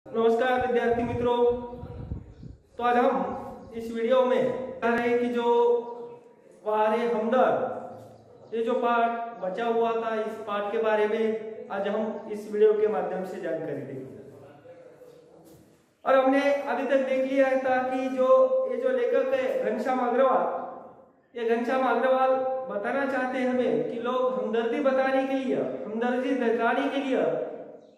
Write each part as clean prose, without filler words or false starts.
नमस्कार विद्यार्थी मित्रों। तो आज हम इस वीडियो में कह रहे हैं कि जो वारे हमदर्द ये जो पाठ बचा हुआ था, इस पाठ के बारे में आज हम इस वीडियो के माध्यम से जानकारी देंगे। और हमने अभी तक देख लिया था कि जो ये जो लेखक है घनश्याम अग्रवाल, ये घनश्याम अग्रवाल बताना चाहते हैं हमें कि लोग हमदर्दी बताने के लिए, हमदर्दी दिखाने के लिए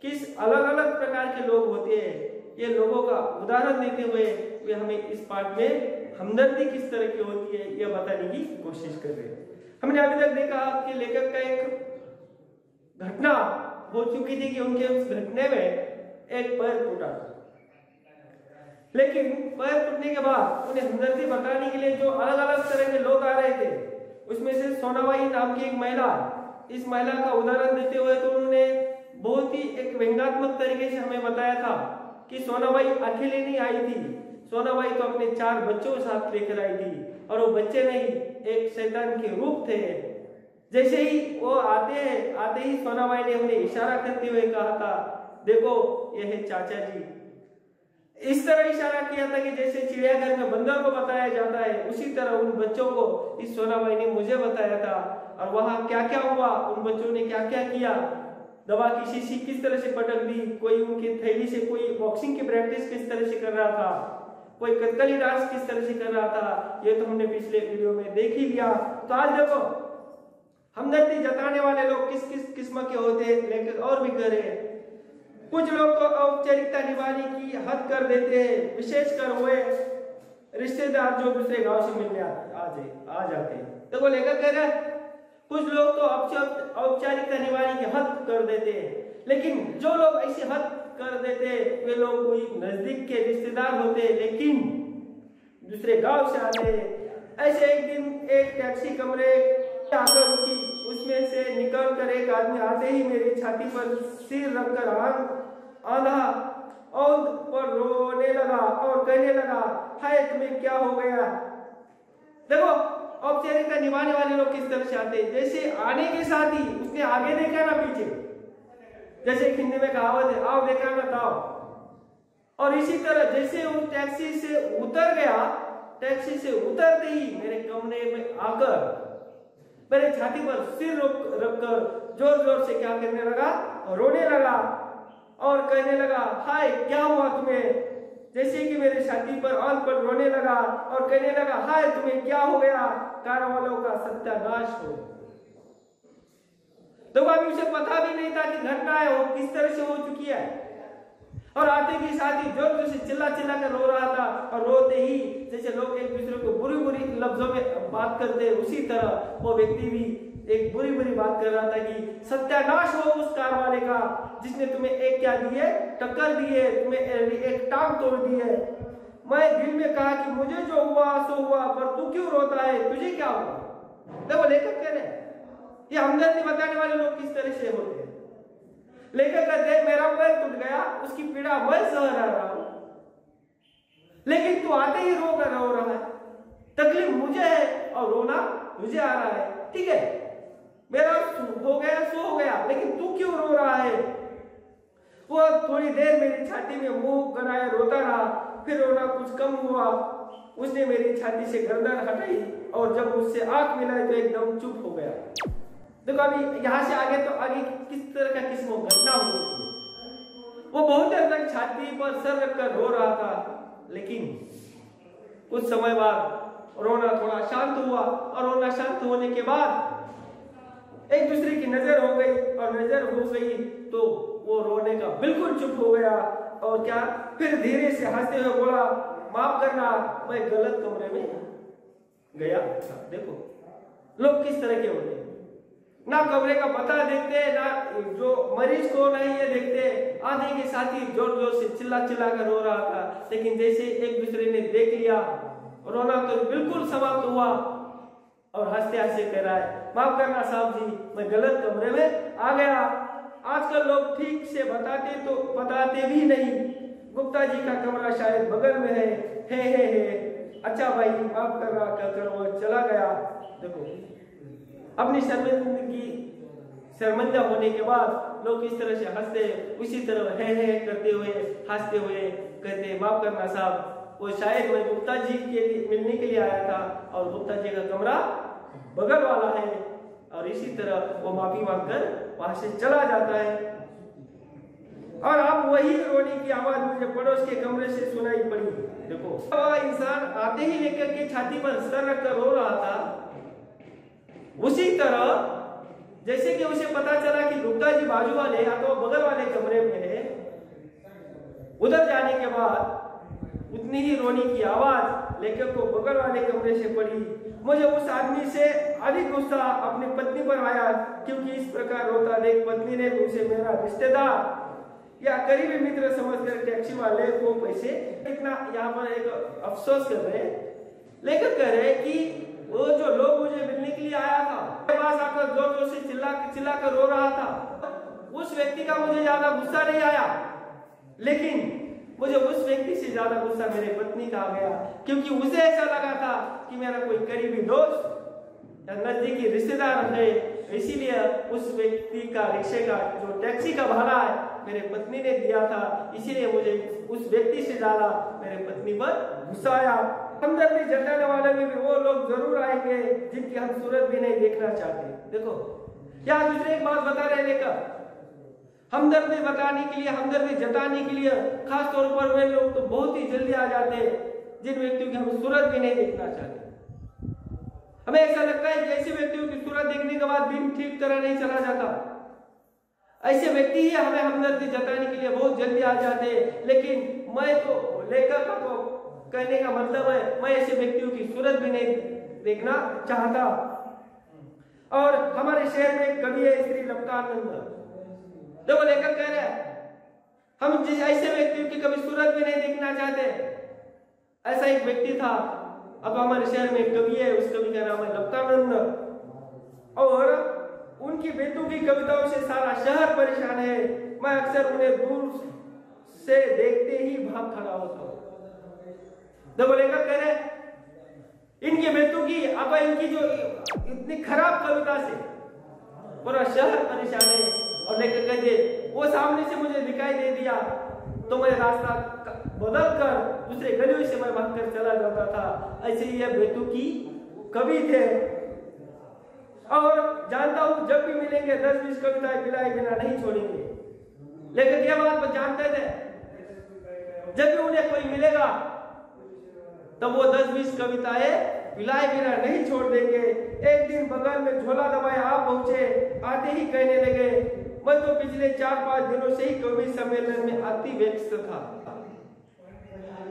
किस अलग अलग प्रकार के लोग होते हैं, ये लोगों का उदाहरण देते हुए वे हमें इस पाठ में हमदर्दी किस तरह की होती है यह बताने की कोशिश कर रहे हैं। हमने अभी तक देखा कि लेखक का एक घटना हो चुकी थी कि उनके उस घटने में एक पैर टूटा, लेकिन पैर टूटने के बाद उन्हें हमदर्दी बताने के लिए जो अलग अलग तरह के लोग आ रहे थे, उसमें से सोनाबाई नाम की एक महिला, इस महिला का उदाहरण देते हुए तो उन्होंने बहुत ही एक व्यंग्यात्मक तरीके से हमें बताया था कि सोनाबाई अकेले नहीं आई थी, सोनाबाई तो अपने 4 बच्चों के साथ लेकर आई थी और वो बच्चे नहीं एक शैतान के रूप थे। जैसे ही वो आते ही सोनाबाई ने उन्हें इशारा करते हुए कहा था, देखो ये है चाचा जी। इस तरह इशारा किया था कि जैसे चिड़ियाघर में बंदर को बताया जाता है, उसी तरह उन बच्चों को इस सोनाबाई ने मुझे बताया था। और वहां क्या क्या हुआ, उन बच्चों ने क्या क्या किया, दवा की शीशी किस तरह से पटक दी, कोई उनकी थैली से कोई बॉक्सिंग की प्रैक्टिस किस तरह से कर रहा था, कोई कथकली डांस किस तरह से कर रहा था, ये तो हमने पिछले वीडियो में देख ही लिया। तो आज देखो हमदर्दी जताने वाले लोग किस किस किस्म के होते हैं, लेकिन और भी करे। कुछ लोग तो औपचारिकता निभाने की हद कर देते हैं, विशेषकर हुए रिश्तेदार जो दूसरे गांव से मिलने आ जाते हैं। देखो लेखक कह रहा है कुछ लोग तो औपचारिकता निभाने की हद कर देते हैं, लेकिन जो लोग ऐसी हद कर देते हैं वे लोग कोई नजदीक के रिश्तेदार होते हैं, लेकिन दूसरे गांव से आते हैं। ऐसे एक दिन एक टैक्सी कमरे आकर रुकी, उसमें से निकल कर एक आदमी आते ही मेरी छाती पर सिर रखकर आंधा और रोने लगा और कहने लगा, हाय तुम्हें क्या हो गया। देखो औपचारिकता निभाने वाले लोग किस तरह से आते हैं, जैसे आने के साथ ही उसने आगे देखा ना पीछे, जैसे हिंदी में कहावत है, आओ देखा ना ताओ। और इसी तरह जैसे वो टैक्सी से उतर गया, टैक्सी से उतरते ही मेरे कमरे में आकर मेरे छाती पर सिर रखकर जोर जोर से क्या करने लगा, रोने लगा और कहने लगा, हाय क्या हुआ तुम्हें। जैसे कि मेरे छाती पर ऑल पर रोने लगा और कहने लगा, हाय तुम्हें क्या हो गया, कार वालों का सत्यानाश हो। तो अभी उसे पता भी नहीं था कि घटना है वो किस तरह से हो चुकी है, और आते के साथ ही जोर जोर से चिल्ला चिल्ला कर रो रहा था। और रोते ही जैसे लोग एक दूसरे को बुरी बुरी लफ्जों में बात करते हैं, उसी तरह वो व्यक्ति भी एक बुरी बुरी बात कर रहा था कि सत्यानाश हो उस कार वाले का जिसने तुम्हें एक क्या दी है, टक्कर दी है, तुम्हें एक टांग तोड़ दी है। मैं दिल में कहा कि मुझे जो हुआ सो हुआ, पर तू क्यों रोता है, तुझे क्या हुआ। देखो लेखक कह रहे हैं ये हमदर्दी बताने वाले लोग किस तरह से होते हैं। लेखक कहते हैं मेरा पैर टूट गया, उसकी पीड़ा मैं सह रहा हूं, लेकिन तू आते ही रो रहा है, तकलीफ मुझे है और रोना मुझे आ रहा है। ठीक है मेरा हो गया सो हो गया, लेकिन तू क्यों रो रहा है। वो थोड़ी देर मेरी छाती में मुंह बनाए रोता रहा, फिर रोना कुछ कम हुआ, उसने मेरी छाती से गर्दन हटाई और जब उससे आंख मिलाई तो एकदम चुप हो गया। देखो अभी यहां से आगे तो आगे किस तरह का किस्म घटना हो रही है। वो बहुत देर तक छाती पर सर रखकर रो रहा था, लेकिन कुछ समय बाद रोना थोड़ा शांत हुआ और रोना शांत होने के बाद एक दूसरे की नजर हो गई, और नजर हो गई तो वो रोने का बिल्कुल चुप हो गया और क्या फिर धीरे से हंसते हुए बोला, माफ करना मैं गलत कमरे में गया। देखो लोग किस तरह के होते हैं, ना कमरे का पता देखते, ना जो मरीज को नहीं ये देखते। आधे के साथ ही जोर जोर से चिल्ला चिल्ला कर रो रहा था, लेकिन जैसे एक दूसरे ने देख लिया रोना तो बिल्कुल समाप्त हुआ और हंसते हंसते कह रहा है, माफ करना साहब जी मैं गलत कमरे में आ गया। आजकल लोग ठीक से बताते भी नहीं, गुप्ता जी का कमरा शायद बगल में है। अच्छा भाई माफ करना कहकर वो चला गया। देखो अपनी शर्मिंदगी शर्मिंदा होने के बाद लोग इस तरह से हंसते, उसी तरह है करते हुए, हंसते हुए कहते माफ करना साहब, वो शायद मैं गुप्ता जी के लिए मिलने के लिए आया था और गुप्ता जी का कमरा बगल वाला है, और इसी तरह वो माफी मांगकर वहां से चला जाता है। और अब वही रोने की आवाज मुझे पड़ोस के कमरे से सुनाई पड़ी। देखो, वह इंसान आते ही लेकर के छाती पर सर रखकर रो रहा था, उसी तरह जैसे कि उसे पता चला कि गुप्ता जी बाजू वाले या तो बगल वाले कमरे में है, उधर जाने के बाद उतनी ही रोने की आवाज लेकर को बगल वाले कमरे से पड़ी। मुझे उस आदमी से अधिक गुस्सा अपनी पत्नी पर आया, क्योंकि इस प्रकार रोता देख पत्नी ने उसे मेरा रिश्तेदार या करीबी मित्र समझकर टैक्सी वाले को पैसे, इतना यहाँ पर एक अफसोस कर रहे, लेकर कह रहे कि वो जो लोग मुझे मिलने के लिए आया था, मेरे पास आकर जोर जोर से चिल्ला कर रो रहा था, उस व्यक्ति का मुझे ज्यादा गुस्सा नहीं आया, लेकिन मुझे उस व्यक्ति से ज्यादा गुस्सा मेरे पत्नी का आ गया, क्योंकि उसे ऐसा लगा था कि मेरा कोई करीबी दोस्त या नजदीकी रिश्तेदार है, इसीलिए उस व्यक्ति का रिक्शे का जो टैक्सी का भाड़ा है मेरे पत्नी ने दिया था, इसीलिए मुझे उस व्यक्ति से ज्यादा मेरे पत्नी पर गुस्सा आया। हमदर्दी जताने वाले में भी वो लोग जरूर आएंगे जिनकी हम सूरत भी नहीं देखना चाहते। देखो, क्या दूसरे एक बात बता रहे लेकर, हमदर्दी बताने के लिए, हमदर्दी जताने के लिए खास तौर पर वे लोग तो बहुत ही जल्दी आ जाते हैं जिन व्यक्तियों की हम सूरत भी नहीं देखना चाहते। हमें ऐसा लगता है कि ऐसे व्यक्तियों की सूरत देखने के बाद दिन ठीक तरह नहीं चला जाता, ऐसे व्यक्ति ही हमें हमदर्दी जताने के लिए बहुत जल्दी आ जाते हैं। लेकिन मैं तो लेखक का तो कहने का मतलब है, मैं ऐसे व्यक्तियों की सूरत भी नहीं देखना चाहता। और हमारे शहर में एक कवि है श्री लपकानंद, देखो लेखक कह रहे हैं हम जिस ऐसे व्यक्तियों की कभी सूरत भी नहीं देखना चाहते, ऐसा एक व्यक्ति था। अब हमारे शहर में एक कवि है, उस कवि का नाम है लपकानंद, और उनकी बेटों की कविताओं से सारा शहर परेशान है। मैं अक्सर उन्हें दूर से देखते ही भाग खड़ा होता हूं। देखो लेखक कह रहे इनकी बेटों की, अब इनकी जो इतनी खराब कविता से पूरा शहर परेशान है, और लेखक कहते वो सामने से मुझे दिखाई दे दिया तो मैं रास्ता बदल कर दूसरे गलियों से मैं भागकर चला जाता था। ऐसे ही यह बेटू की कवि थे, और जानता हूं जब भी मिलेंगे 10-20 कविताएं पिलाए बिना नहीं छोड़ेंगे। लेकिन यह बात वो जानते थे, जब भी उन्हें कोई मिलेगा तब वो 10-20 कविताएं पिलाए बिना नहीं छोड़ देंगे। एक दिन बगल में झोला दबाए आप पहुंचे, आते ही कहने लगे मैं तो पिछले 4-5 दिनों से ही कवि सम्मेलन में अति व्यस्त था।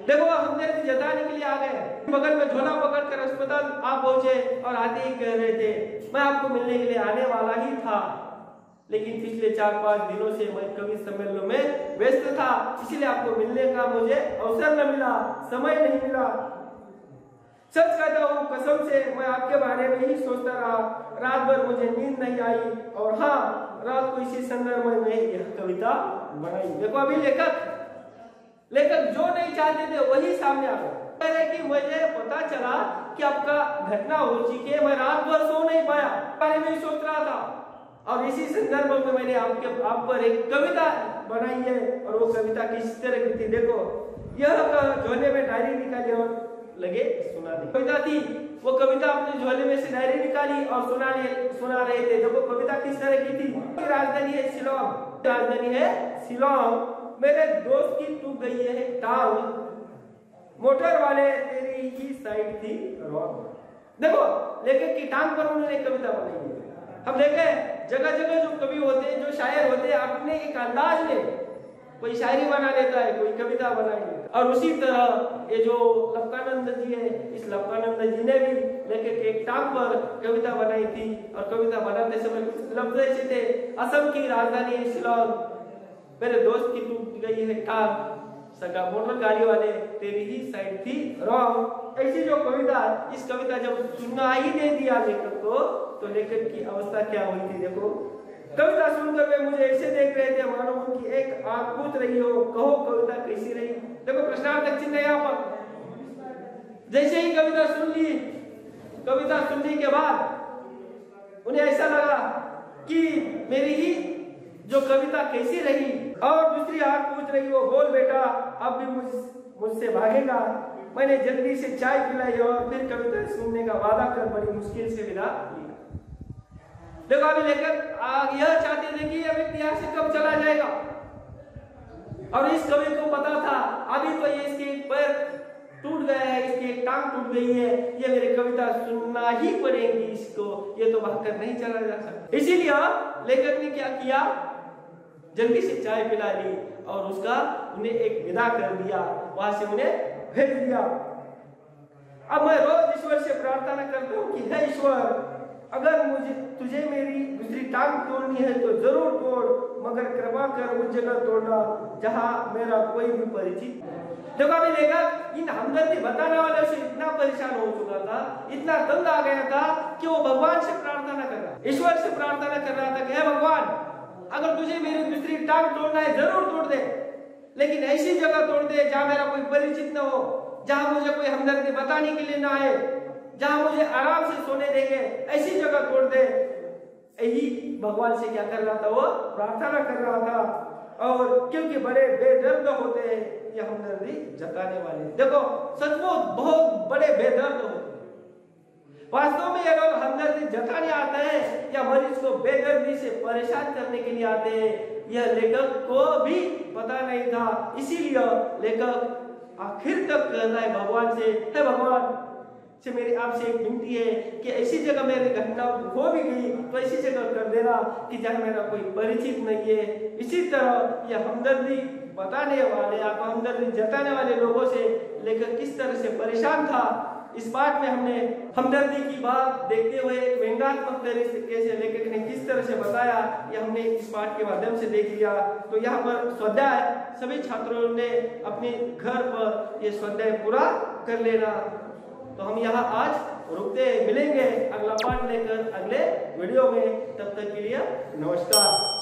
देखो हमदर्दी जताने के लिए आ गए, बगल में झोला पकड़कर अस्पताल आप पहुंचे और आते ही कह रहे थे मैं आपको मिलने के लिए आने वाला ही था, लेकिन पिछले 4-5 दिनों से मैं कवि सम्मेलन में व्यस्त था, इसलिए आपको मिलने का मुझे अवसर न मिला, समय नहीं मिला। सच कहता हूँ कसम से मैं आपके बारे में ही सोचता रहा, रात भर मुझे नींद नहीं आई, और हाँ रात को इसी संदर्भ में मैं यह कविता बनाई। देखो अभी लेखक जो नहीं चाहते थे वही सामने आ गया कि मुझे पता चला कि आपका घटना हो चुकी है, मैं रात भर सो नहीं पाया, बारे में ही सोच रहा था, और इसी संदर्भ में मैंने आप पर एक कविता बनाई है। और वो कविता किस तरह की थी, देखो यह झोले में डायरी निकाली और लगे सुनाने कविता थी। वो कविता अपने झोले में से डायरी निकाली और सुना रहे थे। देखो कविता किस तरह की थी, राजधानी है शिलोंग, राजधानी है शिलोंग, मेरे दोस्त की टूट गई है टांग, मोटर वाले तेरी ही साइड थी रॉन्ग। देखो लेखक की टांग पर उन्होंने कविता बनाई है। हम देखे जगह जगह जो कवि होते हैं, जो शायर होते हैं, अपने एक अंदाज में कोई शायरी बना लेता है, कोई कविता बना लेता है। और उसी तरह ये जो लपकानंद जी है, इस लपकानंद जी ने भी लेखक के एक टांग पर कविता बनाई थी, और कविता बनाते समय कुछ लफ्ज ऐसे थे, असम की राजधानी है शिलोंग, मेरे दोस्त की टूट गई है टांग, सगा मोटर गाड़ी वाले तेरी ही साइड थी रॉन्ग। ऐसी जो कविता, इस कविता जब सुनना ही दे दिया लेखक को, तो लेखक की अवस्था क्या हुई थी। देखो कविता सुनकर वे मुझे ऐसे देख रहे थे मानो उनकी एक आंख पूछ रही हो, कहो कविता कैसी रही। देखो प्रश्नार्थक चिन्ह है यहाँ पर। जैसे ही कविता सुन ली, कविता सुनने के बाद उन्हें ऐसा लगा कि मेरी ही जो कविता कैसी रही। और दूसरी आंख पूछ रही, वो बोल बेटा अब भी मुझसे भागेगा। मैंने जल्दी से चाय पिलाई और फिर कविता सुनने का वादा कर बड़ी मुश्किल से विदा लिया। देखो अभी लेकर यह चाहते थे कि अब यहाँ से कब चला जाएगा, और इस कवि को पता था अभी तो ये इसके पैर टूट गया है, इसकी एक टांग टूट गई है, ये मेरी कविता सुनना ही पड़ेगी इसको, ये तो भागकर नहीं चला जा सकता। इसीलिए लेखक ने क्या किया, जल्दी से चाय पिला ली और उसका उन्हें एक विदा कर दिया, वहां से उन्हें भेज दिया। अब मैं रोज ईश्वर से प्रार्थना करता हूँ कि हे ईश्वर, अगर तुझे मेरी दूसरी टांग तोड़नी है तो जरूर तोड़, मगर कृपा कर उस जगह तोड़ना जहां मेरा कोई भी परिचित। देखो अभी लेखक इन हमदर्दी बताने वाले से इतना परेशान हो चुका था, इतना तंग आ गया था कि वो भगवान से प्रार्थना कर रहा, ईश्वर से प्रार्थना कर रहा था कि हे भगवान, अगर तुझे मेरी दूसरी टांग तोड़ना है जरूर तोड़ दे, लेकिन ऐसी जगह तोड़ दे जहां मेरा कोई परिचित न हो, जहां मुझे कोई हमदर्दी बताने के लिए ना आए, जहां मुझे आराम से सोने देंगे, ऐसी जगह तोड़ दे। यही भगवान से क्या कर रहा था, वो प्रार्थना कर रहा था। और क्योंकि बड़े बेदर्द होते हैं ये हमदर्दी जताने वाले। देखो सचमुच बहुत बड़े बेदर्द होते हैं। वास्तव में ये लोग हमदर्दी जताने आते हैं या मरीज को बेदर्दी से परेशान करने के लिए आते हैं, यह लेखक को भी पता नहीं था। इसीलिए लेखक आखिर तक कहता है भगवान से, हे भगवान से मेरी आपसे एक विनती है कि ऐसी जगह मेरी घटना हो भी गई तो ऐसी जगह कर देना कि जहाँ मेरा कोई परिचित नहीं है। इसी तरह यह हमदर्दी बताने वाले या हमदर्दी जताने वाले लोगों से लेकर किस तरह से परेशान था, इस पाठ में हमने हमदर्दी की बात देखते हुए व्यंग्यात्मक तरीके से लेखक ने किस तरह से बताया, यह हमने इस पाठ के माध्यम से देख लिया। तो यहाँ पर स्वाध्याय सभी छात्रों ने अपने घर पर यह स्वाध्याय पूरा कर लेना। तो हम यहाँ आज रुकते, मिलेंगे अगला पाठ लेकर अगले वीडियो में। तब तक के लिए नमस्कार।